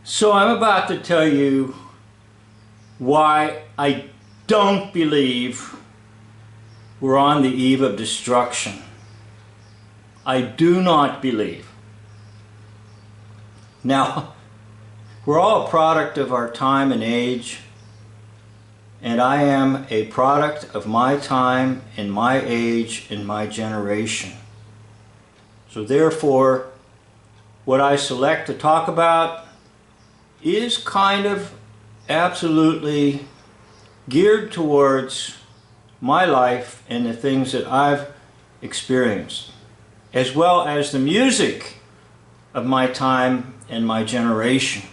So I'm about to tell you why I don't believe we're on the eve of destruction. I do not believe. Now, we're all a product of our time and age, and I am a product of my time and my age and my generation. So therefore, what I select to talk about is kind of absolutely geared towards my life and the things that I've experienced, as well as the music of my time and my generation.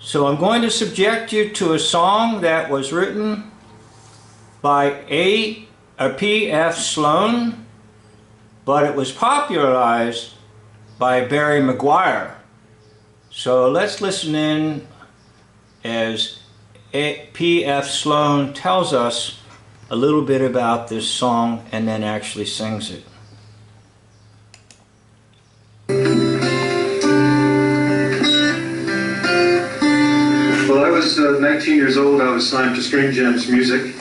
So I'm going to subject you to a song that was written by P.F. Sloan, but it was popularized by Barry McGuire. So let's listen in as P.F. Sloan tells us a little bit about this song and then actually sings it. Well, I was 19 years old. I was signed to String Gems Music,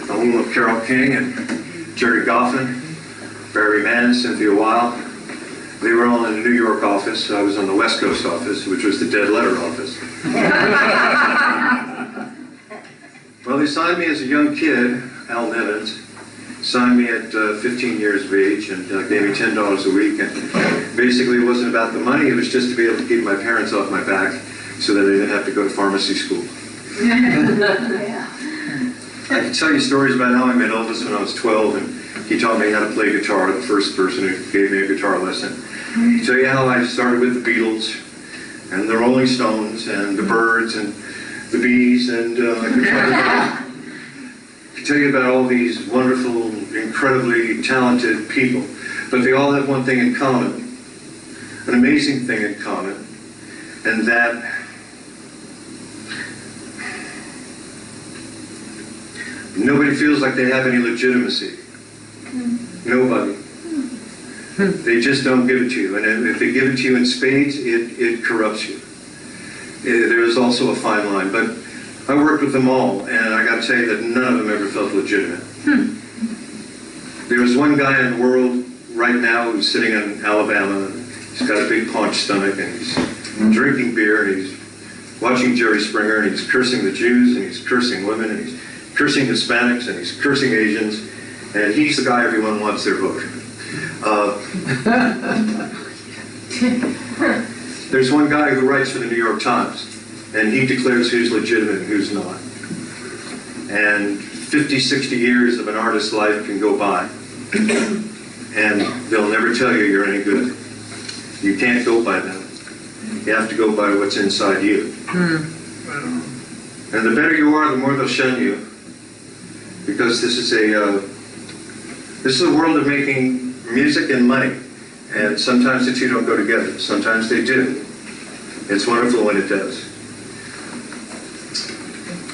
the home of Carole King and Jerry Goffin, Barry Mann, Cynthia Weil. They were all in the New York office. I was on the West Coast office, which was the dead letter office. Well, they signed me as a young kid. Al Nevins signed me at 15 years of age and gave me $10 a week. And basically, it wasn't about the money. It was just to be able to keep my parents off my back so that they didn't have to go to pharmacy school. I can tell you stories about how I met Elvis when I was 12, and he taught me how to play guitar, the first person who gave me a guitar lesson. I can tell you how I started with the Beatles, and the Rolling Stones, and the Byrds, and the Bees, and I could tell you about all these wonderful, incredibly talented people, but they all have one thing in common, an amazing thing in common, and that nobody feels like they have any legitimacy. Nobody. They just don't give it to you. And if they give it to you in spades, it corrupts you. There is also a fine line. But I worked with them all, and I got to tell you that none of them ever felt legitimate. There's one guy in the world right now who's sitting in Alabama. And he's got a big paunch stomach, and he's drinking beer, and he's watching Jerry Springer, and he's cursing the Jews, and he's cursing women, and he's cursing Hispanics, and he's cursing Asians, and he's the guy everyone wants their vote. There's one guy who writes for the New York Times, and he declares who's legitimate and who's not. And 50, 60 years of an artist's life can go by, and they'll never tell you you're any good. You can't go by them. You have to go by what's inside you. And the better you are, the more they'll shun you. Because this is a world of making music and money, and sometimes the two don't go together. Sometimes they do. It's wonderful when it does.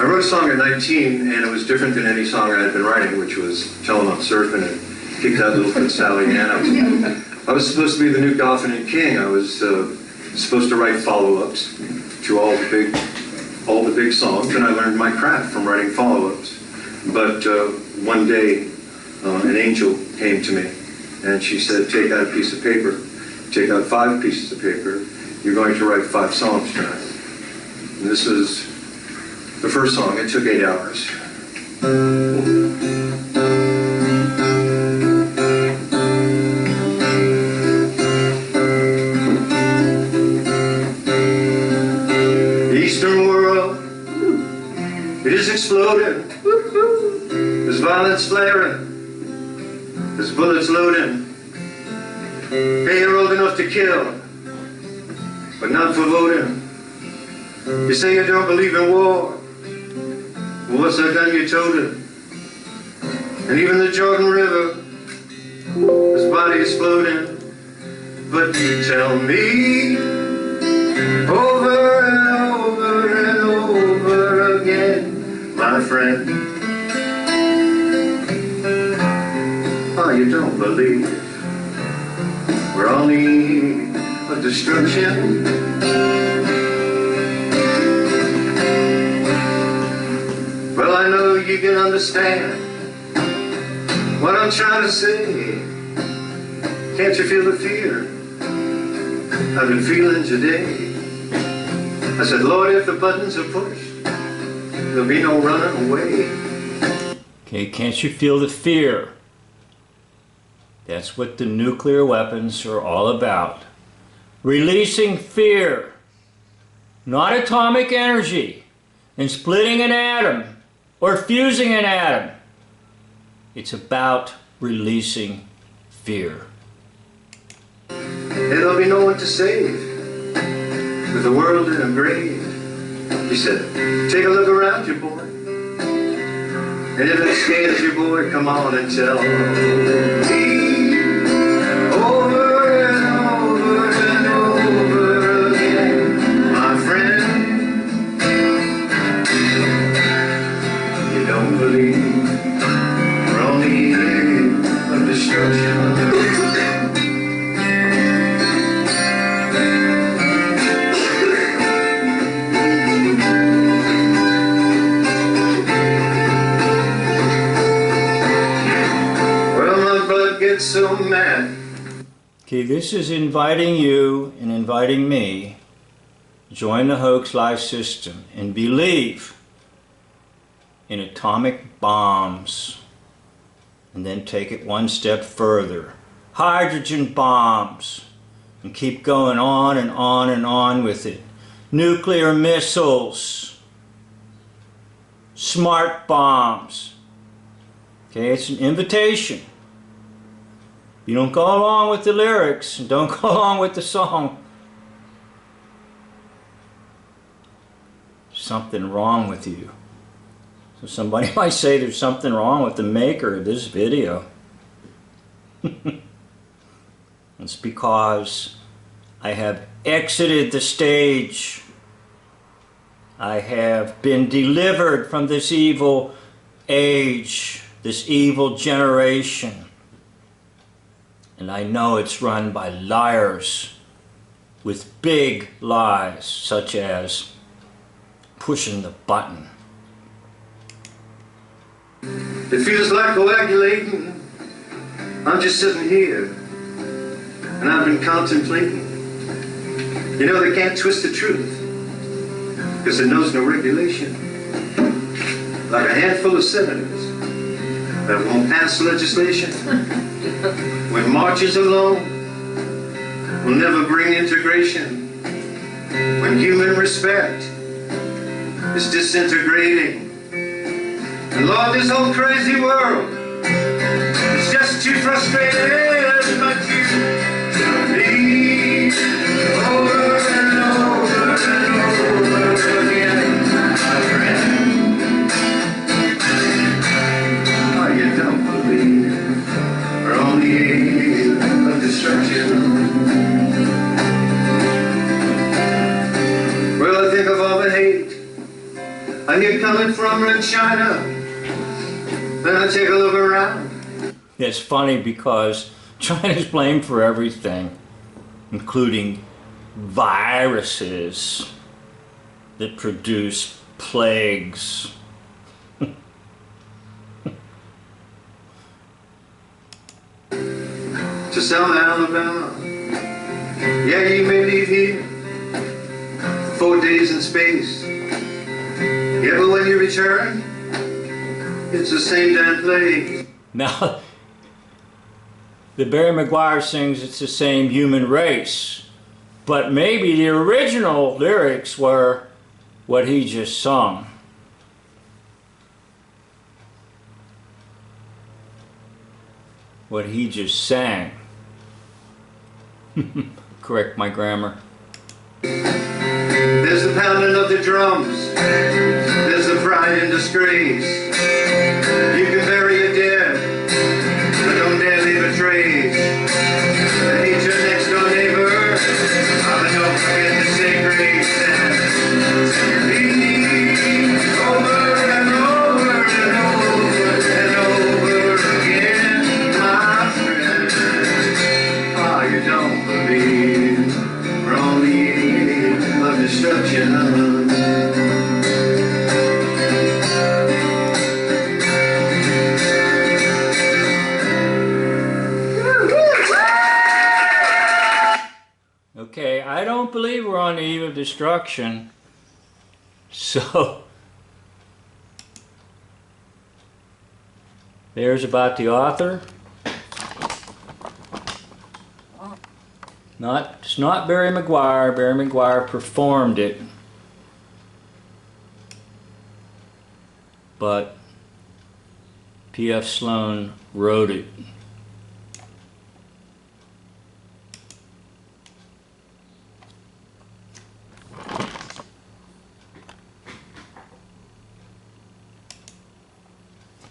I wrote a song at 19, and it was different than any song I had been writing, which was "Tell 'Em I'm Surfing" and "Kick That Little Foot Sally Ann." I was supposed to be the new Goffin and King. I was supposed to write follow-ups to all the big songs, and I learned my craft from writing follow-ups. But one day, an angel came to me, and she said, take out a piece of paper, take out 5 pieces of paper, you're going to write 5 songs tonight. And this was the first song. It took 8 hours. The Eastern world, it is exploding. There's violence flaring. There's bullets loading. Hey, you're old enough to kill, but not for voting. You say you don't believe in war. Well, what's that gun you toting? And even the Jordan River, his body is floating. But you tell me over and over and over again, my friend, you don't believe we're on the eve of destruction. you can understand what I'm trying to say. Can't you feel the fear I've been feeling today? I said, Lord, if the buttons are pushed, there'll be no running away. Okay, can't you feel the fear? That's what the nuclear weapons are all about. Releasing fear, not atomic energy, and splitting an atom or fusing an atom. It's about releasing fear. There'll be no one to save with the world in a grave. He said, take a look around you, boy. And if it scares you, boy, come on and tell me over and over and over again, my friend. You don't believe we're on the edge of destruction. So mad. Okay, this is inviting you and inviting me to join the hoax life system and believe in atomic bombs, and then take it one step further. Hydrogen bombs, and keep going on and on and on with it. Nuclear missiles, smart bombs. Okay, it's an invitation. You don't go along with the lyrics, and don't go along with the song. Something wrong with you. So somebody might say there's something wrong with the maker of this video. It's because I have exited the stage. I have been delivered from this evil age, this evil generation. And I know it's run by liars with big lies, such as pushing the button. It feels like coagulating. I'm just sitting here, and I've been contemplating. You know, they can't twist the truth, because it knows no regulation. Like a handful of senators that won't pass legislation. When marches alone will never bring integration. When human respect is disintegrating. And Lord, this whole crazy world is just too frustrated, but you believe over and over and over again, my friend. Oh, you don't believe we're on the edge of destruction. Well, I think of all the hate I hear coming from China. Then I take a look around. It's funny because China's blamed for everything, including viruses that produce plagues. To Selma, Alabama. Yeah, you may leave here for 4 days in space. Yeah, but when you return, it's the same damn place. Now, the Barry Maguire sings it's the same human race, but maybe the original lyrics were what he just sung. What he just sang. Correct my grammar. There's the pounding of the drums. There's the pride and disgrace. You can bury your dead, but don't dare leave a trace. And hate your next door neighbor, but don't forget to say grace. And believe over and over and over and over again, my friend. Oh, you don't believe we're on the edge of destruction. Okay, I don't believe we're on the eve of destruction. So, there's about the author. It's not Barry McGuire. Barry McGuire performed it. But P.F. Sloan wrote it.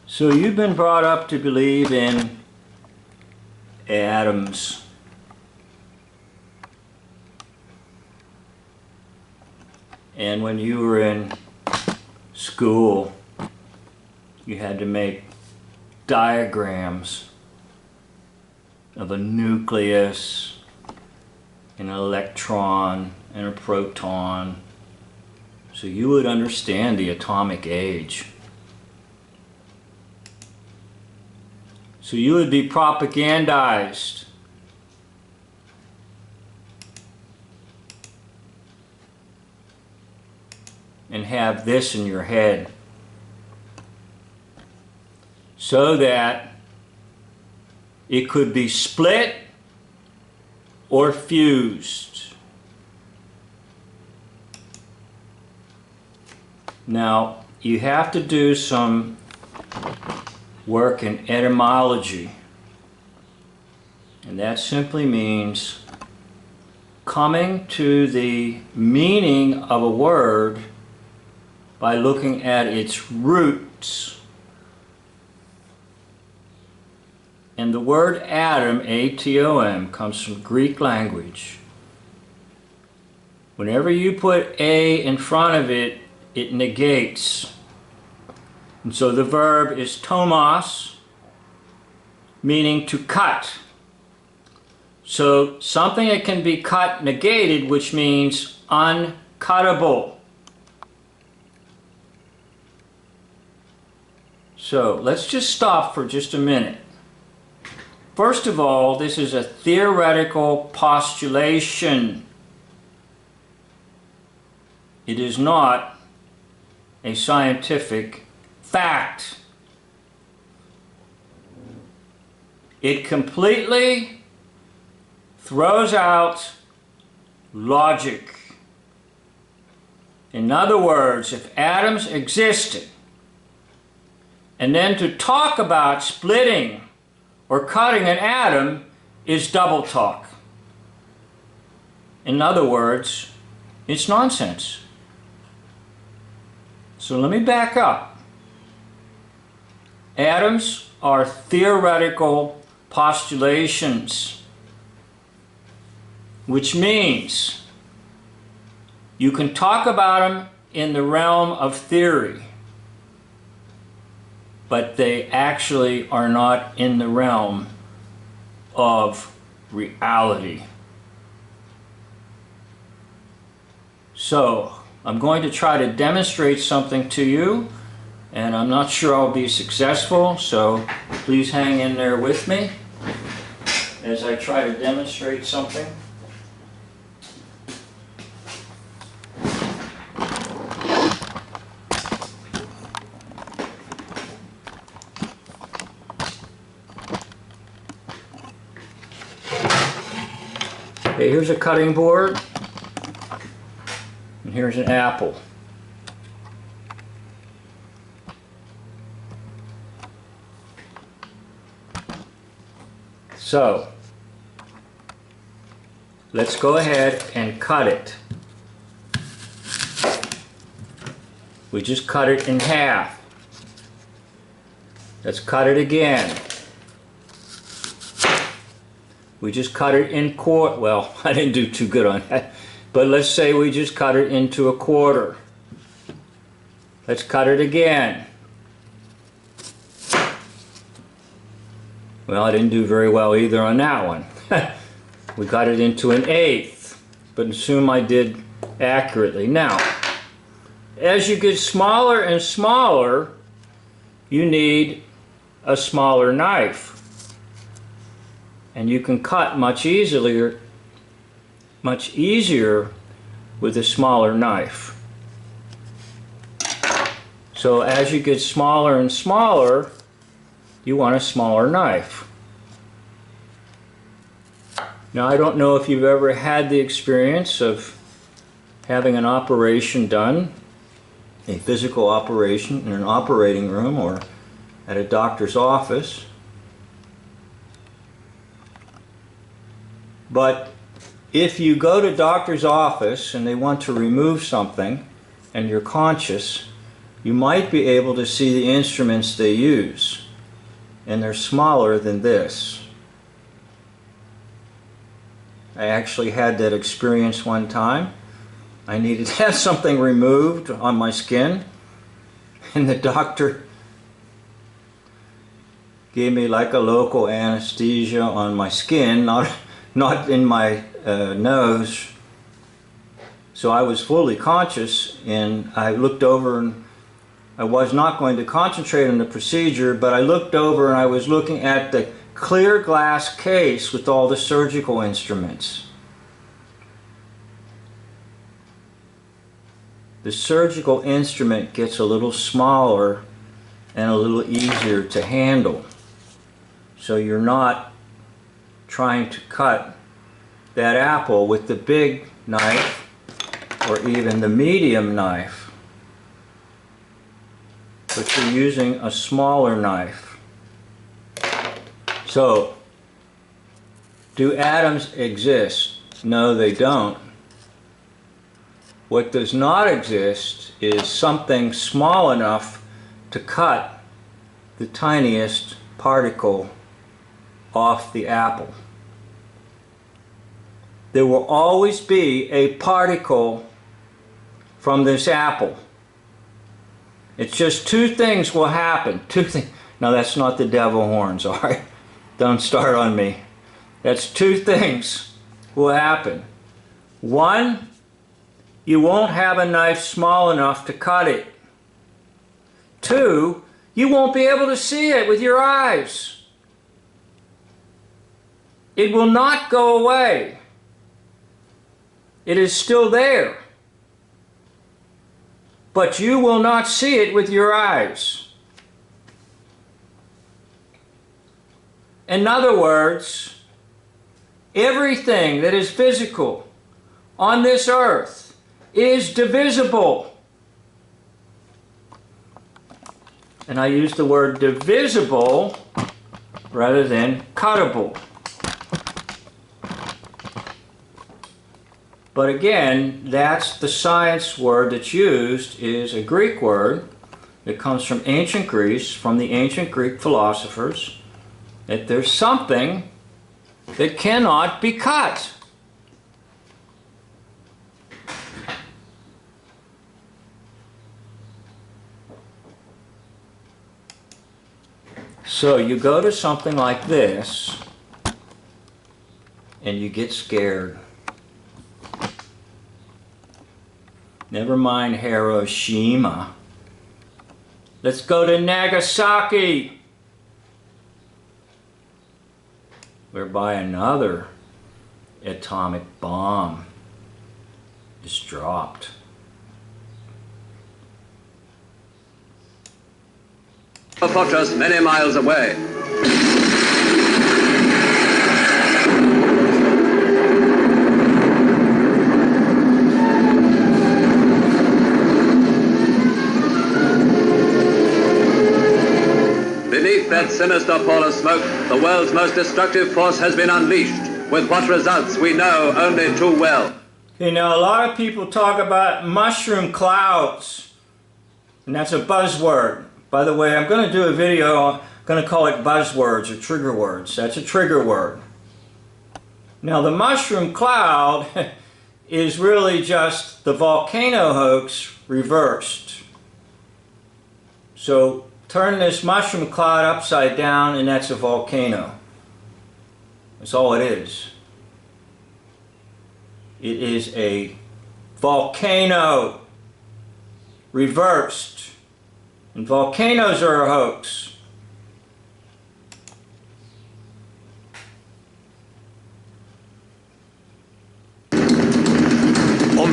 So you've been brought up to believe in atoms. And when you were in school, you had to make diagrams of a nucleus, an electron, and a proton, so you would understand the atomic age. So you would be propagandized. And have this in your head, so that it could be split or fused. Now, you have to do some work in etymology, and that simply means coming to the meaning of a word by looking at its roots. And the word atom, A-T-O-M, comes from Greek language. Whenever you put A in front of it, it negates. And so the verb is tomos, meaning to cut. So something that can be cut negated, which means uncuttable. So let's just stop for just a minute. First of all, this is a theoretical postulation. It is not a scientific fact. It completely throws out logic. In other words, if atoms existed, and then to talk about splitting or cutting an atom is double talk. In other words, it's nonsense. So let me back up. Atoms are theoretical postulations, which means you can talk about them in the realm of theory, but they actually are not in the realm of reality. So, I'm going to try to demonstrate something to you, and I'm not sure I'll be successful, so please hang in there with me as I try to demonstrate something. Okay, here's a cutting board, and here's an apple. So, let's go ahead and cut it. We just cut it in half. Let's cut it again. We just cut it in quarter. Well, I didn't do too good on that. But let's say we just cut it into a quarter. Let's cut it again. Well, I didn't do very well either on that one. We got it into an eighth, but assume I did accurately. Now, as you get smaller and smaller, you need a smaller knife. And you can cut much easier much easier with a smaller knife. So as you get smaller and smaller, you want a smaller knife. Now, I don't know if you've ever had the experience of having an operation done, a physical operation in an operating room or at a doctor's office. But if you go to a doctor's office and they want to remove something and you're conscious, you might be able to see the instruments they use, and they're smaller than this. I actually had that experience one time. I needed to have something removed on my skin, and the doctor gave me like a local anesthesia on my skin, not in my nose. So I was fully conscious, and I looked over, and I was not going to concentrate on the procedure, but I looked over and I was looking at the clear glass case with all the surgical instruments. The surgical instrument gets a little smaller and a little easier to handle. So you're not trying to cut that apple with the big knife or even the medium knife, but you're using a smaller knife. So, do atoms exist? No, they don't. What does not exist is something small enough to cut the tiniest particle off the apple. There will always be a particle from this apple. It's just two things will happen. No, that's not the devil horns, all right? Don't start on me. That's two things will happen. One, you won't have a knife small enough to cut it. Two, you won't be able to see it with your eyes. It will not go away. It is still there. But you will not see it with your eyes. In other words, everything that is physical on this earth is divisible. And I use the word divisible rather than cuttable. But again, that's the science word that's used, is a Greek word that comes from ancient Greece, from the ancient Greek philosophers, that there's something that cannot be cut. So you go to something like this and you get scared. Never mind Hiroshima. Let's go to Nagasaki, whereby another atomic bomb is dropped. A fortress many miles away. Beneath that sinister pall of smoke, the world's most destructive force has been unleashed, with what results we know only too well. You know, a lot of people talk about mushroom clouds, and that's a buzzword. By the way, I'm going to do a video, I'm going to call it buzzwords or trigger words. That's a trigger word. Now, the mushroom cloud is really just the volcano hoax reversed. So, turn this mushroom cloud upside down and that's a volcano. That's all it is. It is a volcano reversed. And volcanoes are a hoax.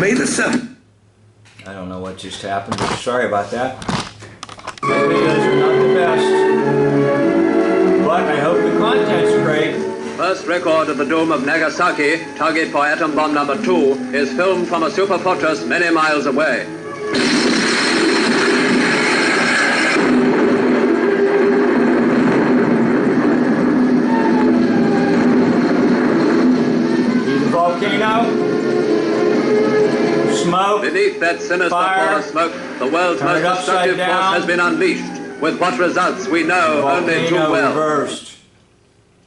May the 7th. I don't know what just happened, but sorry about that. My videos are not the best, but I hope the content's great. First record of the doom of Nagasaki, target for atom bomb number 2, is filmed from a super fortress many miles away. See the volcano? Smoke. Beneath that sinister Fire. pall of smoke, the world's Turn it most upside destructive force down. has been unleashed. With what results we know only too Volcano well. reversed.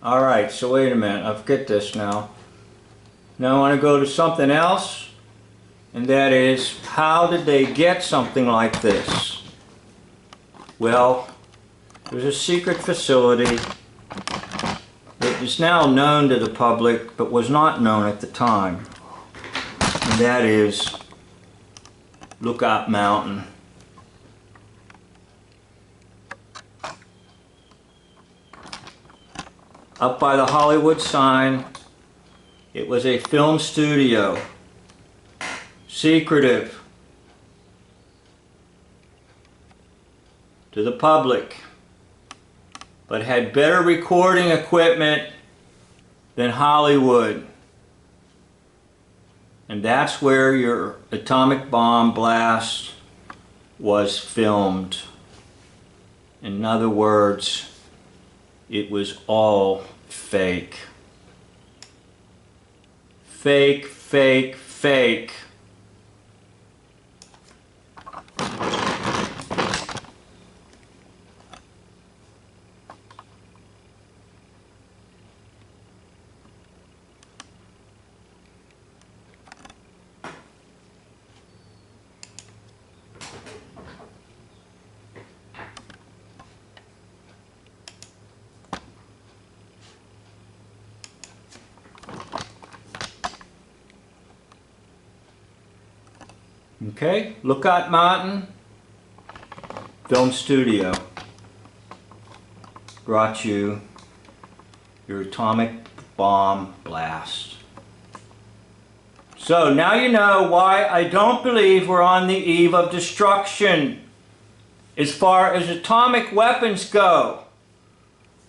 Alright, so wait a minute, I forget this now. Now I want to go to something else, and that is, how did they get something like this? Well, there's a secret facility that is now known to the public, but was not known at the time. And that is Lookout Mountain. Up by the Hollywood sign, it was a film studio, secretive to the public, but had better recording equipment than Hollywood. And that's where your atomic bomb blast was filmed. In other words, it was all fake. Fake, fake, fake. Okay, Lookout Mountain Film Studio brought you your atomic bomb blast. So now you know why I don't believe we're on the eve of destruction as far as atomic weapons go.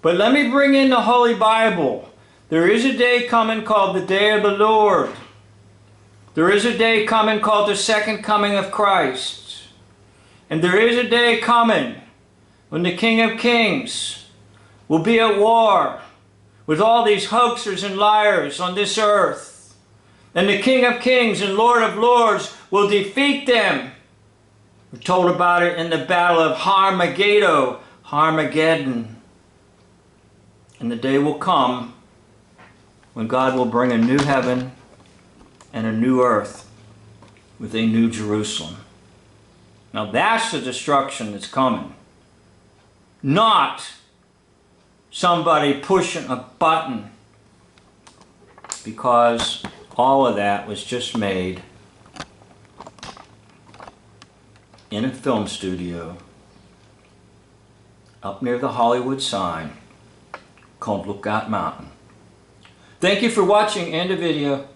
But let me bring in the Holy Bible. There is a day coming called the Day of the Lord. There is a day coming called the second coming of Christ. And there is a day coming when the King of Kings will be at war with all these hoaxers and liars on this earth. And the King of Kings and Lord of Lords will defeat them. We're told about it in the Battle of Armageddon. And the day will come when God will bring a new heaven and a new earth with a new Jerusalem. Now that's the destruction that's coming. Not somebody pushing a button, because all of that was just made in a film studio up near the Hollywood sign called Lookout Mountain. Thank you for watching. End of video.